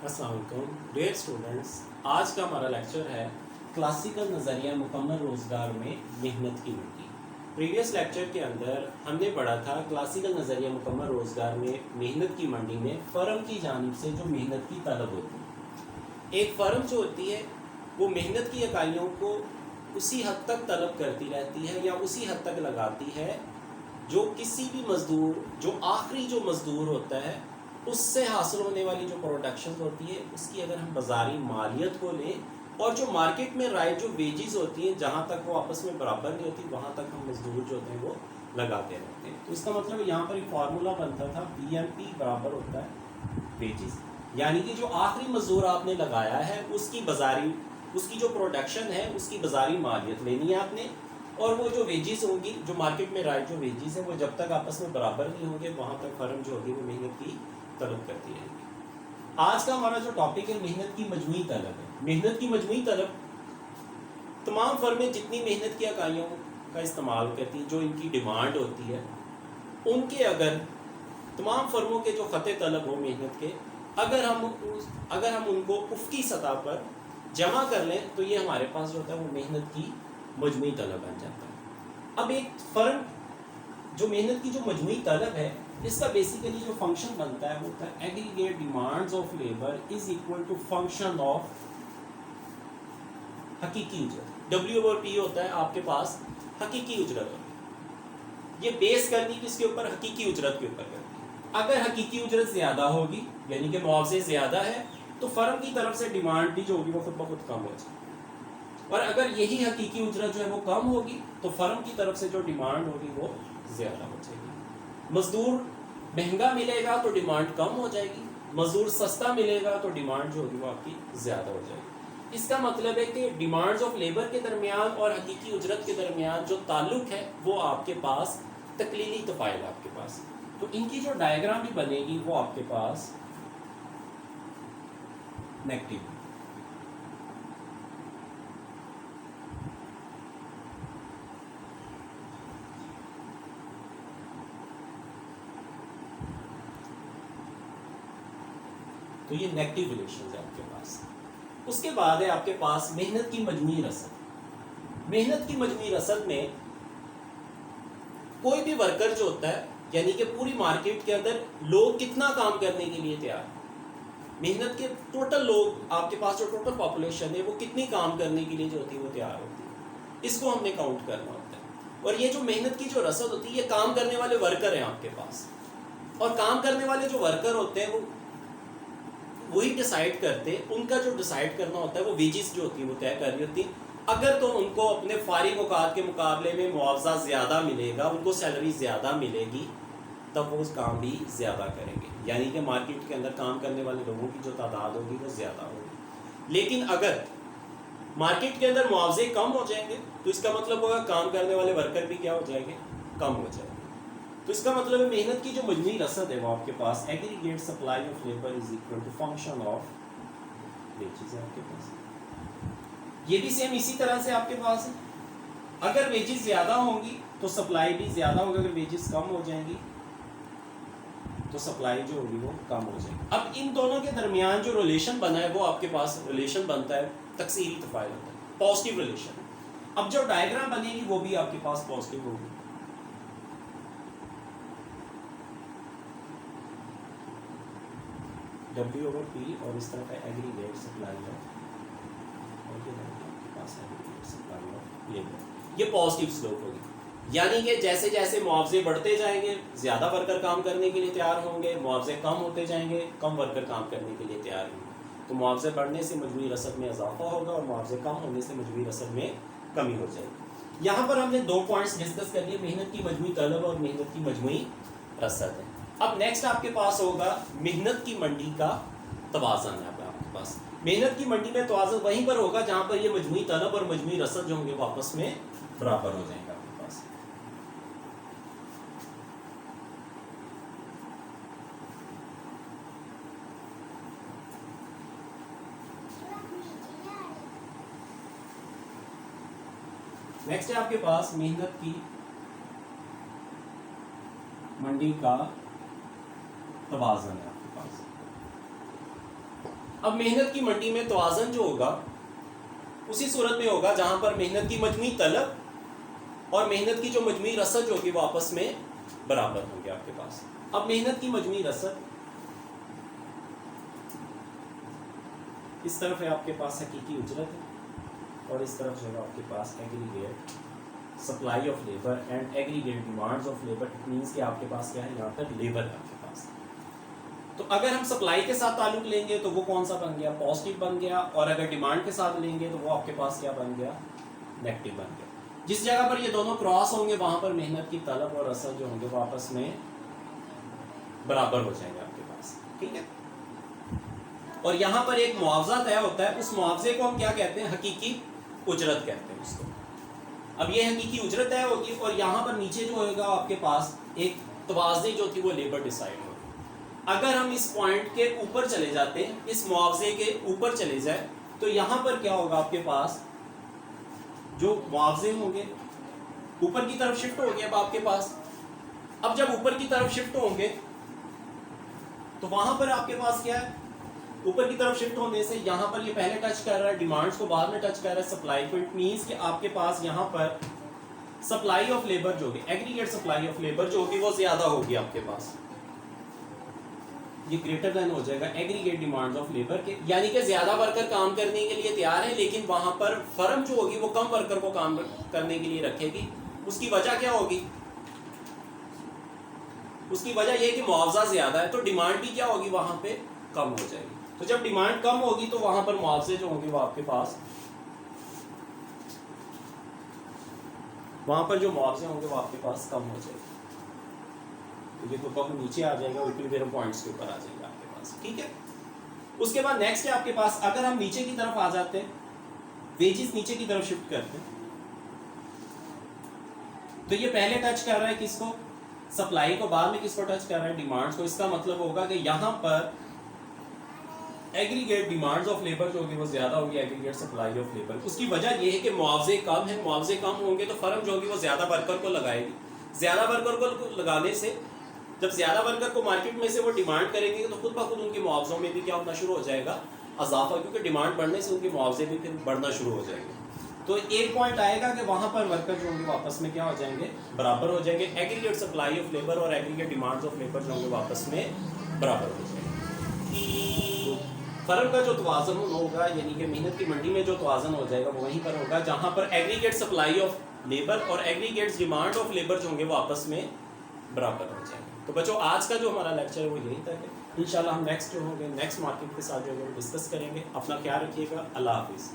अस्सलाम वालेकुम dear students. आज का हमारा लेक्चर है क्लासिकल नज़रिया मुकम्मल रोज़गार में मेहनत की मंडी। प्रीवियस लेक्चर के अंदर हमने पढ़ा था क्लासिकल नज़रिया मुकम्मल रोज़गार में मेहनत की मंडी में फ़र्म की जानिब से जो मेहनत की तलब होती है। एक फ़र्म जो होती है वो मेहनत की इकाइयों को उसी हद तक तलब करती रहती है या उसी हद तक लगाती है जो किसी भी मज़दूर, जो आखिरी जो मज़दूर होता है उससे हासिल होने वाली जो प्रोडक्शन होती है उसकी अगर हम बाज़ारी मालियत को लें और जो मार्केट में राय जो वेजेस होती हैं जहाँ तक वो आपस में बराबर नहीं होती वहाँ तक हम मजदूर जो होते हैं वो लगाते रहते हैं। तो इसका मतलब यहाँ पर एक फार्मूला बनता था BMP बराबर होता है वेजेस, यानी कि जो आखिरी मजदूर आपने लगाया है उसकी बाज़ारी, उसकी जो प्रोडक्शन है उसकी बाज़ारी मालियत लेनी है आपने, और वो जो वेजेस होंगी, जो मार्केट में राय जो वेजेस है वो जब तक आपस में बराबर नहीं होंगे वहाँ तक फर्म जो होगी वो मेहनत की तलब करती रहेगी। आज का हमारा जो टॉपिक है मेहनत की मजमूई तलब है। मेहनत की मजमूई तलब तमाम फर्में जितनी मेहनत की इकाइयों का इस्तेमाल करती हैं, जो इनकी डिमांड होती है, उनके अगर तमाम फर्मों के जो ख़त तलब हो मेहनत के, अगर हम उनको उफ़क़ी सतह पर जमा कर लें तो ये हमारे पास जो होता है वो मेहनत की मजमूई तलब बन जाता है। अब एक फर्म जो मेहनत की जो मजमूई तलब है इसका बेसिकली जो फंक्शन बनता है वो होता है aggregate demands of labour is equal to function of हकीकी उजरत। W/P होता है आपके पास हकीकी उजरत। ये बेस करनी किसके ऊपर? हकीकी उजरत के ऊपर करनी है। अगर हकीकी उजरत ज़्यादा होगी यानी कि मुआवजे ज़्यादा है तो फर्म की तरफ से डिमांड भी जो होगी वो खुद ब खुद कम हो जाएगी, और अगर यही हकीकी उजरत जो है वो कम होगी तो फर्म की तरफ से जो डिमांड होगी वो ज़्यादा हो जाएगी। मजदूर महंगा मिलेगा तो डिमांड कम हो जाएगी, मजदूर सस्ता मिलेगा तो डिमांड जो होगी वो आपकी ज़्यादा हो जाएगी। इसका मतलब है कि डिमांड्स ऑफ लेबर के दरमियान और हकीकी उजरत के दरमियान जो ताल्लुक है वो आपके पास तकलीली तफ़ाइल आपके पास, तो इनकी जो डायग्राम भी बनेगी वो आपके पास नेगेटिव। तो ये नेगेटिव रिलेशन है आपके पास। उसके बाद है आपके पास मेहनत की मजमूई रसद। मेहनत की मजमूई रसद में कोई भी वर्कर जो होता है, यानी कि पूरी मार्केट के अंदर लोग कितना काम करने के लिए तैयार है, मेहनत के टोटल लोग आपके पास जो टोटल पॉपुलेशन है वो कितनी काम करने के लिए जो होती है वो तैयार होती है, इसको हमने काउंट करना होता है। और ये जो मेहनत की जो रसद होती है ये काम करने वाले वर्कर हैं आपके पास, और काम करने वाले जो वर्कर होते हैं वो वही डिसाइड करते हैं, उनका जो डिसाइड करना होता है वो वेजेस जो होती है वो तय कर रही होती है। अगर तो उनको अपने फारिग औकात के मुकाबले में मुआवजा ज़्यादा मिलेगा, उनको सैलरी ज़्यादा मिलेगी, तब वो उस काम भी ज़्यादा करेंगे, यानी कि मार्केट के अंदर काम करने वाले लोगों की जो तादाद होगी वो ज़्यादा होगी। लेकिन अगर मार्केट के अंदर मुआवजे कम हो जाएंगे तो इसका मतलब होगा काम करने वाले वर्कर भी क्या हो जाएंगे? कम हो जाएंगे। तो इसका मतलब है मेहनत की जो मजमूई रसद है वो आपके पास aggregate supply of labour is equal to function of wages है आपके पास। ये भी सेम इसी तरह से आपके पास है, अगर वेजेस ज़्यादा होंगी तो सप्लाई भी ज़्यादा होगी, अगर वेजेस कम हो जाएंगी तो सप्लाई जो होगी वो कम हो जाएगी। अब इन दोनों के दरमियान जो रिलेशन बना है वो आपके पास रिलेशन बनता है तकसीरी तफ़ाइल होता है, पॉजिटिव रिलेशन। अब जो डायग्राम बनेगी वो भी आपके पास पॉजिटिव होगी। W/P और इस तरह का एग्रीगेट सप्लाई ऑफ, और ये आपके पास एग्रीगेट सप्लाई ऑफ लेबर, ये पॉजिटिव स्लोप होगी, यानी कि जैसे जैसे मुआवजे बढ़ते जाएंगे ज़्यादा वर्कर काम करने के लिए तैयार होंगे, मुआवजे कम होते जाएंगे कम वर्कर काम करने के लिए तैयार होंगे। तो मुआवजे बढ़ने से मजमूई रसद में इजाफा होगा और मुआवजे कम होने से मजमूई रसद में कमी हो जाएगी। यहाँ पर हमने दो पॉइंट्स डिस्कस कर लिए, मेहनत की मजमूई तलब और मेहनत की मजमूई रसद है। अब नेक्स्ट आपके पास होगा मेहनत की मंडी का तवाज़न है आपके पास। मेहनत की मंडी में तवाज़न वहीं पर होगा जहाँ पर ये मजमूई तलब और मजमूई रसद जो होंगे वो आपस में बराबर हो जाएंगे आपके पास। नेक्स्ट है आपके पास मेहनत की मंडी का तवाज़न है आपके पास। अब मेहनत की मंडी में तवाज़ुन जो होगा उसी सूरत में होगा जहां पर मेहनत की मजमूई तलब और मेहनत की जो मजमूई रसद होगी वो आपस में बराबर होंगे आपके पास। अब मेहनत की मजमूई रसद, इस तरफ है आपके पास हकीकी उजरत है और इस तरफ जो है आपके पास aggregate supply of labour and aggregate demands of labour. It means कि आपके पास क्या है, यहाँ पर लेबर है आपके पास। तो अगर हम सप्लाई के साथ ताल्लुक लेंगे तो वो कौन सा बन गया, पॉजिटिव बन गया, और अगर डिमांड के साथ लेंगे तो वो आपके पास क्या बन गया, नेगेटिव बन गया। जिस जगह पर ये दोनों क्रॉस होंगे वहां पर मेहनत की तलब और रसद जो होंगे वो आपस में बराबर हो जाएंगे आपके पास, ठीक है। और यहाँ पर एक मुआवजा तय होता है, उस मुआवजे को हम क्या कहते हैं, हकीकी उजरत कहते हैं उसको। अब ये हकीकी उजरत तय होगी और यहाँ पर नीचे जो होगा आपके पास एक तवाज़े जो थी वो लेबर डिसाइड होगी। अगर हम इस पॉइंट के ऊपर चले जाते हैं, इस मुआवजे के ऊपर चले जाए, तो यहाँ पर क्या होगा आपके पास, जो मुआवजे होंगे ऊपर की तरफ शिफ्ट हो गए अब आपके पास। अब जब ऊपर की तरफ शिफ्ट होंगे तो वहां पर आपके पास क्या है, ऊपर की तरफ शिफ्ट होने से यहाँ पर ये पहले टच कर रहा है डिमांड्स को, बाद में टच कर रहा है सप्लाई को। इट मीन्स कि आपके पास यहाँ पर सप्लाई ऑफ लेबर जो होगी, एग्रीगेट सप्लाई ऑफ लेबर जो होगी वो ज्यादा होगी आपके पास, ये ग्रेटर देन हो जाएगा एग्रीगेट डिमांड्स ऑफ लेबर के। यानी कि ज्यादा वर्कर काम करने के लिए तैयार है, लेकिन वहां पर फर्म जो होगी वो कम वर्कर को काम करने के लिए रखेगी। उसकी वजह क्या होगी, उसकी वजह यह कि मुआवजा ज्यादा है, तो डिमांड भी क्या होगी वहां पे कम हो जाएगी। तो जब डिमांड कम होगी तो वहां पर मुआवजे जो होंगे वो आपके पास, वहां पर जो मुआवजे होंगे वो आपके पास कम हो जाएंगे। तो देखो कब नीचे आ जाएगा, इक्विलिब्रियम पॉइंट्स के ऊपर आ जाएगा आपके पास, ठीक है। उसके बाद नेक्स्ट है आपके पास, अगर हम नीचे की तरफ आ जाते हैं, वेजेस नीचे की तरफ शिफ्ट करते हैं, तो ये पहले टच कर रहा है किसको, सप्लाई को, बाद में किसको टच कर रहा है, डिमांड्स को। इसका मतलब होगा कि यहाँ पर एग्रीगेट डिमांड्स ऑफ लेबर जो होगी वो ज्यादा होगी एग्रीगेट सप्लाई ऑफ लेबर। उसकी वजह ये है कि मुआवजे कम है, मुआवजे कम होंगे तो फर्म जो होगी वो ज्यादा वर्कर को लगाएगी। ज्यादा वर्कर को लगाने से, जब ज्यादा वर्कर को मार्केट में से वो डिमांड करेंगे तो खुद ब खुद उनके मुआवजों में भी क्या होना शुरू हो जाएगा, अजाफा, क्योंकि डिमांड बढ़ने से उनके मुआवजे भी फिर बढ़ना शुरू हो जाएंगे। तो एक पॉइंट आएगा कि वहां पर वर्कर जो होंगे वापस में क्या हो जाएंगे, बराबर हो जाएंगे। एग्रीगेट सप्लाई ऑफ लेबर और एग्रीगेट डिमांड्स ऑफ लेबर जो होंगे वापस में बराबर हो जाएंगे। तो फर्म का जो तवाज़ुन होगा, यानी कि मेहनत की मंडी में जो तवाज़ुन हो जाएगा वो वहीं पर होगा जहां पर एग्रीगेट सप्लाई ऑफ लेबर और एग्रीगेट डिमांड ऑफ लेबर जो होंगे वो आपस में बराबर हो जाएंगे। तो बच्चों आज का जो हमारा लेक्चर है वो यहीं तक है। इंशाल्लाह हम नेक्स्ट जो होंगे, नेक्स्ट मार्केट के साथ जो है वो डिस्कस करेंगे। अपना ख्याल रखिएगा। अल्लाह हाफिज़।